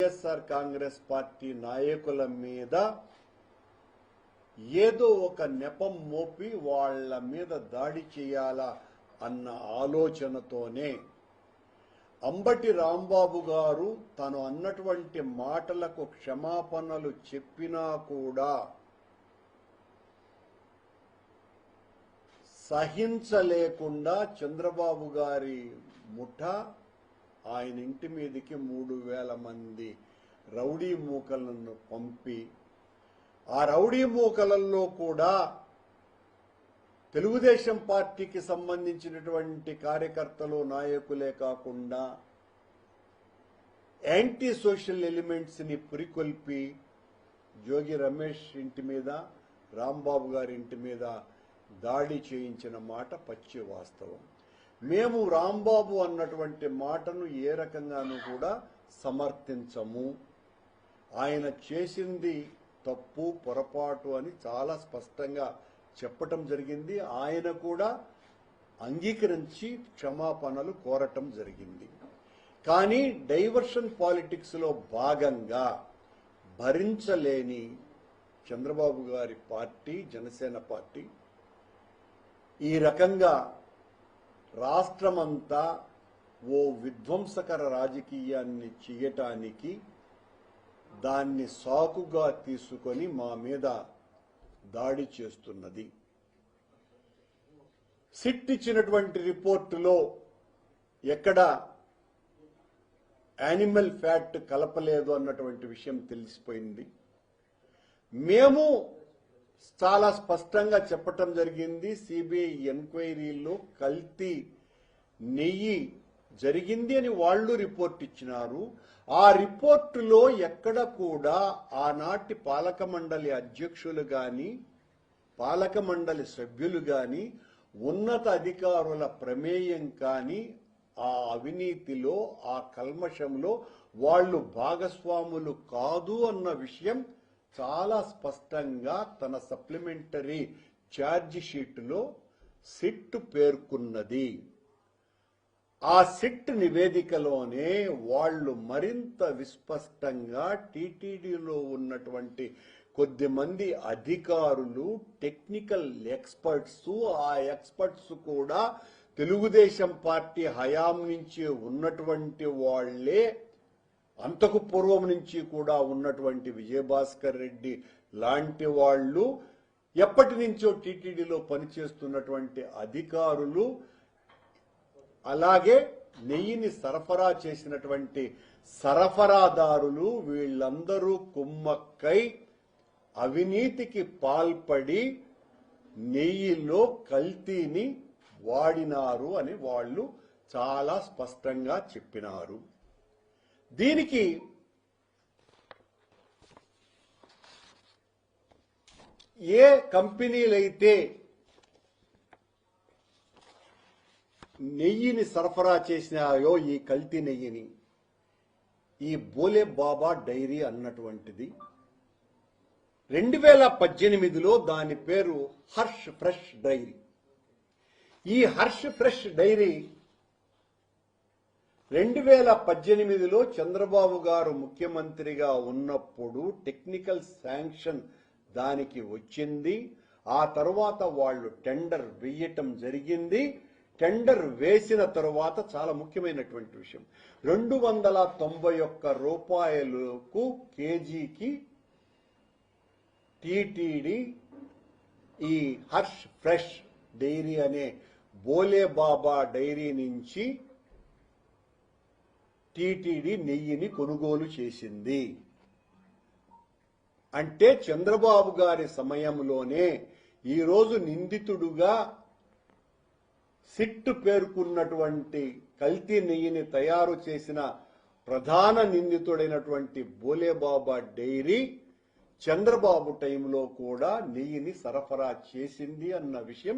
YSR Congress party నాయకుల మీద ఏదో ఒక నెపం మోపి వాళ్ళ మీద దాడి చేయాలా అన్న ఆలోచనతోనే అంబటి రాంబాబు గారు తను అన్నటువంటి మాటలకు క్షమాపణలు చెప్పినా కూడా సహించలేకుండా చంద్రబాబు గారి ముఠా ఆయన ఇంటి మీదకి 3000 మంది రౌడీ మూకలను పంపి ఆ రౌడీ మూకలలో కూడా తెలుగుదేశం పార్టీకి సంబంధించినటువంటి కార్యకర్తలు నాయకులే కాకుండా యాంటీ సోషల్ ఎలిమెంట్స్ ని పురికొల్పి జోగి రమేష్ ఇంటి మీద రాంబాబు గారి ఇంటి మీద దాడి చేయించిన మాట పచ్చి వాస్తవం. మేము రాంబాబు అన్నటువంటి మాటను ఏ రకంగానూ కూడా సమర్థించము. ఆయన చేసింది తప్పు పొరపాటు అని చాలా స్పష్టంగా చెప్పటం జరిగింది. ఆయన కూడా అంగీకరించి క్షమాపణలు కోరటం జరిగింది. కానీ డైవర్షన్ పాలిటిక్స్ లో భాగంగా భరించలేని చంద్రబాబు గారి పార్టీ జనసేన పార్టీ ఈ రకంగా రాష్ట్రమంతా ఓ విధ్వంసకర రాజకీయాన్ని చేయటానికి దాన్ని సాకుగా తీసుకొని మా మీద దాడి చేస్తున్నది. సిట్ ఇచ్చినటువంటి రిపోర్టులో ఎక్కడ యానిమల్ ఫ్యాట్ కలపలేదు అన్నటువంటి విషయం తెలిసిపోయింది. మేము చాలా స్పష్టంగా చెప్పటం జరిగింది. సిబిఐ ఎంక్వైరీలో కల్తీ నెయ్యి జరిగింది అని వాళ్ళు రిపోర్ట్ ఇచ్చినారు. ఆ రిపోర్టులో ఎక్కడ కూడా ఆనాటి పాలక మండలి అధ్యక్షులు గాని పాలక మండలి సభ్యులు గాని ఉన్నత అధికారుల ప్రమేయం కానీ ఆ అవినీతిలో ఆ కల్మషంలో వాళ్ళు భాగస్వాములు కాదు అన్న విషయం చాలా స్పష్టంగా తన సప్లిమెంటరీ ఛార్జ్ షీట్లో సిట్ పేర్కొన్నది. ఆ సిట్ నివేదికలోనే వాళ్ళు మరింత విస్పష్టంగా టీటీడీలో ఉన్నటువంటి కొద్దిమంది అధికారులు టెక్నికల్ ఎక్స్పర్ట్స్ ఆ ఎక్స్పర్ట్స్ కూడా తెలుగుదేశం పార్టీ హయాం నుంచి ఉన్నటువంటి వాళ్లే, అంతకు పూర్వం నుంచి కూడా ఉన్నటువంటి విజయభాస్కర్ రెడ్డి లాంటి వాళ్ళు, ఎప్పటి నుంచో టీటీడీలో పనిచేస్తున్నటువంటి అధికారులు, అలాగే నెయ్యిని సరఫరా చేసినటువంటి సరఫరాదారులు వీళ్ళందరూ కుమ్మక్కై అవినీతికి పాల్పడి నెయ్యిలో కల్తీని వాడినారు అని వాళ్ళు చాలా స్పష్టంగా చెప్పినారు. దీనికి ఏ కంపెనీలైతే నెయ్యిని సరఫరా చేసినాయో ఈ కల్తీ నెయ్యిని, ఈ బోలే బాబా డైరీ అన్నటువంటిది 2018లో దాని పేరు హర్ష్ ఫ్రెష్ డైరీ. ఈ హర్ష్ ఫ్రెష్ డైరీ 2018లో చంద్రబాబు గారు ముఖ్యమంత్రిగా ఉన్నప్పుడు టెక్నికల్ శాంక్షన్ దానికి వచ్చింది. ఆ తర్వాత వాళ్ళు టెండర్ వేయటం జరిగింది. టెండర్ వేసిన తరువాత చాలా ముఖ్యమైనటువంటి విషయం, 291 రూపాయలకు కేజీకి టీటీడీ ఈ హర్ష్ ఫ్రెష్ డైరీ అనే బోలే బాబా డైరీ నుంచి టీటీడీ నెయ్యిని కొనుగోలు చేసింది. అంటే చంద్రబాబు గారి సమయంలోనే ఈరోజు నిందితుడుగా సిట్ పేర్కొన్నటువంటి కల్తీ నెయ్యిని తయారు చేసిన ప్రధాన నిందితుడైనటువంటి బోలేబాబా డైరీ చంద్రబాబు టైంలో కూడా నెయ్యిని సరఫరా చేసింది అన్న విషయం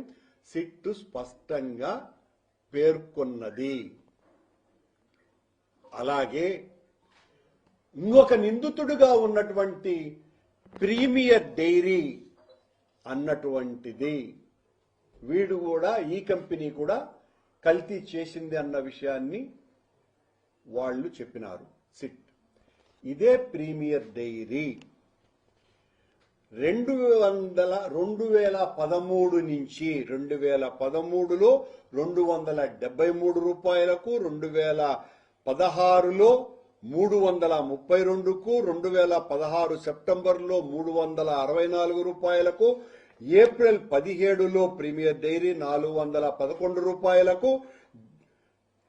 సిట్ స్పష్టంగా పేర్కొన్నది. అలాగే ఇంకొక నిందితుడుగా ఉన్నటువంటి ప్రీమియర్ డైరీ అన్నటువంటిది, వీడు కూడా ఈ కంపెనీ కూడా కల్తీ చేసింది అన్న విషయాన్ని వాళ్ళు చెప్పినారు సిట్. ఇదే ప్రీమియర్ డైరీ 2013 నుంచి 2013లో 273 రూపాయలకు, 2016లో 332కు, 2016 సెప్టెంబర్లో 364 రూపాయలకు, ఏప్రిల్ 17లో ప్రీమియర్ డైరీ 411 రూపాయలకు,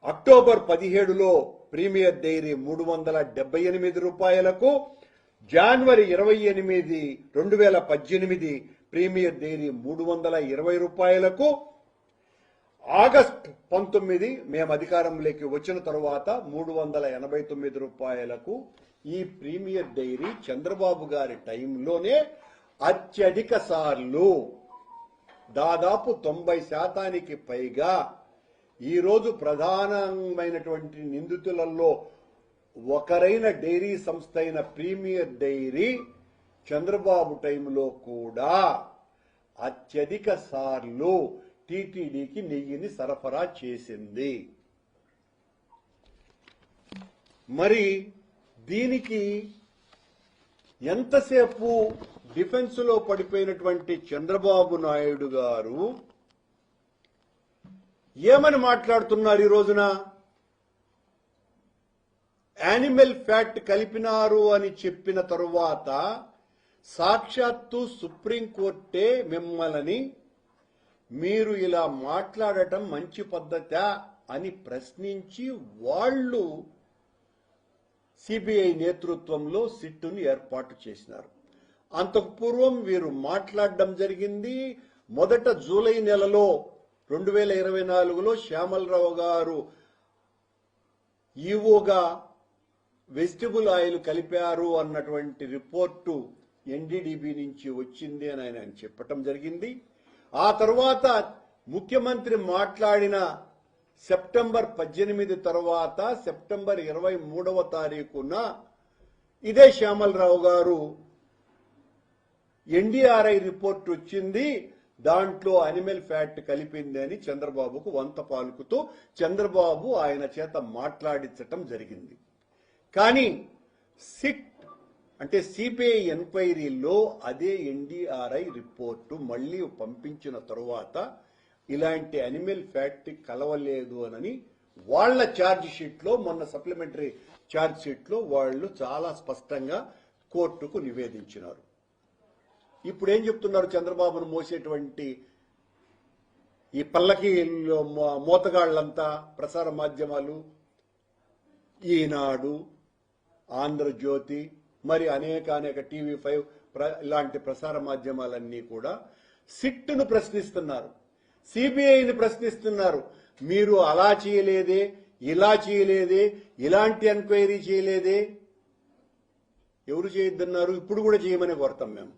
అక్టోబర్ 17లో ప్రీమియర్ డైరీ 378 రూపాయలకు, జనవరి 28, 2018 ప్రీమియర్ డైరీ 320 రూపాయలకు, ఆగస్టు 19 మేము అధికారంలోకి వచ్చిన తరువాత 389 రూపాయలకు ఈ ప్రీమియర్ డైరీ చంద్రబాబు గారి టైంలోనే అత్యధిక సార్లు దాదాపు 90% పైగా ఈరోజు ప్రధానమైనటువంటి నిందితులలో ఒకరైన డైరీ సంస్థ అయిన ప్రీమియర్ డైరీ చంద్రబాబు టైంలో కూడా అత్యధిక సార్లు టీటీడీకి నెయ్యిని సరఫరా చేసింది. మరి దీనికి ఎంతసేపు డిఫెన్స్ లో పడిపోయినటువంటి చంద్రబాబు నాయుడు గారు ఏమని మాట్లాడుతున్నారు ఈ రోజున? యానిమల్ ఫ్యాట్ కలిపినారు అని చెప్పిన తరువాత సాక్షాత్తు సుప్రీంకోర్టే మిమ్మల్ని మీరు ఇలా మాట్లాడటం మంచి పద్ధతా అని ప్రశ్నించి వాళ్ళు సిబిఐ నేతృత్వంలో సిట్టును ఏర్పాటు చేసినారు. అంతకు పూర్వం వీరు మాట్లాడడం జరిగింది. మొదట జూలై నెలలో 2024లో శ్యామలరావు గారు ఈవోగా వెజిటబుల్ ఆయిల్ కలిపారు అన్నటువంటి రిపోర్టు ఎన్డీడీబీ నుంచి వచ్చింది అని ఆయన చెప్పటం జరిగింది. ఆ తర్వాత ముఖ్యమంత్రి మాట్లాడిన సెప్టెంబర్ 18 తర్వాత సెప్టెంబర్ 23వ తారీఖున ఇదే శ్యామలరావు గారు ఎన్డీఆర్ఐ రిపోర్ట్ వచ్చింది, దాంట్లో అనిమల్ ఫ్యాట్ కలిపింది అని చంద్రబాబుకు వంత పాలుకుతూ చంద్రబాబు ఆయన చేత మాట్లాడించటం జరిగింది. కానీ సిట్ అంటే సిబిఐ ఎంక్వైరీలో అదే ఎన్డీఆర్ఐ రిపోర్టు మళ్లీ పంపించిన తరువాత ఇలాంటి అనిమల్ ఫ్యాట్ కలవలేదు అని వాళ్ల ఛార్జ్ షీట్ లో, మొన్న సప్లిమెంటరీ ఛార్జ్ షీట్ లో వాళ్ళు చాలా స్పష్టంగా కోర్టుకు నివేదించినారు. ఇప్పుడు ఏం చెప్తున్నారు? చంద్రబాబును మోసేటువంటి ఈ పల్లకి మోతగాళ్లంతా ప్రసార మాధ్యమాలు, ఈనాడు, ఆంధ్రజ్యోతి, మరి అనేక టీవీ5 ఇలాంటి ప్రసార మాధ్యమాలన్నీ కూడా సిట్ను ప్రశ్నిస్తున్నారు, సిబిఐని ప్రశ్నిస్తున్నారు. మీరు అలా చేయలేదే, ఇలా చేయలేదే, ఇలాంటి ఎంక్వైరీ చేయలేదే. ఎవరు చేయొద్దన్నారు? ఇప్పుడు కూడా చేయమని కోరతాం మేము.